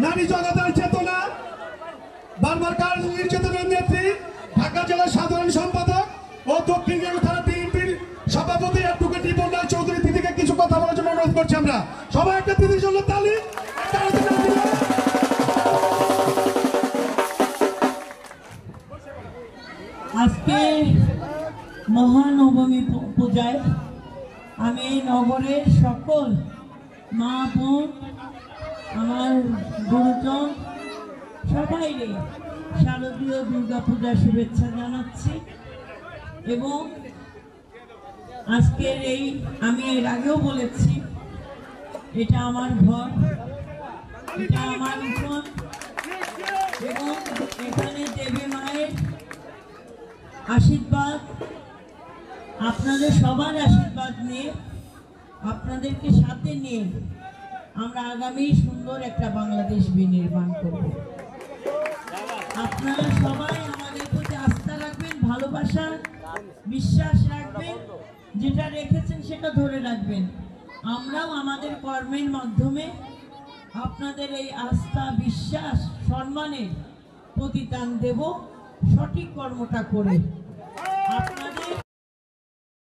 নারী জগতের চেতনা বারবার কার নির্যাতনের নেত্রী ঢাকা জেলা সাধারণ সম্পাদক ও দক্ষিণ থানা বিএনপির সভাপতি অ্যাডভোকেট রিপন রায় চৌধুরী দিদিকে কিছু কথা বলার জন্য অনুরোধ করছি আমরা সবাই একটা দিদির জন্য তালি। আজকে মহানবমী পূজায় আমি নগরের সকল মা বোন আমার গুরুজন সবাইকে শারদীয় দুর্গা পূজার শুভেচ্ছা জানাচ্ছি। এবং আজকের এই আমি এর আগেও বলেছি এটা আমার ঘর, এটা আমার উঠোন এবং এখানে দেবী মায়ের আশীর্বাদ আপনাদের সবার আশীর্বাদ নিয়ে আপনাদেরকে সাথে নিয়ে আমরা আগামী সুন্দর একটা বাংলাদেশ বিনির্মাণ করব। আপনারা সবাই আমাদের প্রতি আস্থা রাখবেন, ভালোবাসা বিশ্বাস রাখবেন, যেটা রেখেছেন সেটা ধরে রাখবেন। আমরাও আমাদের কর্মের মাধ্যমে আপনাদের এই আস্থা বিশ্বাস সম্মানের প্রতিদান দেব সঠিক কর্মটা করে।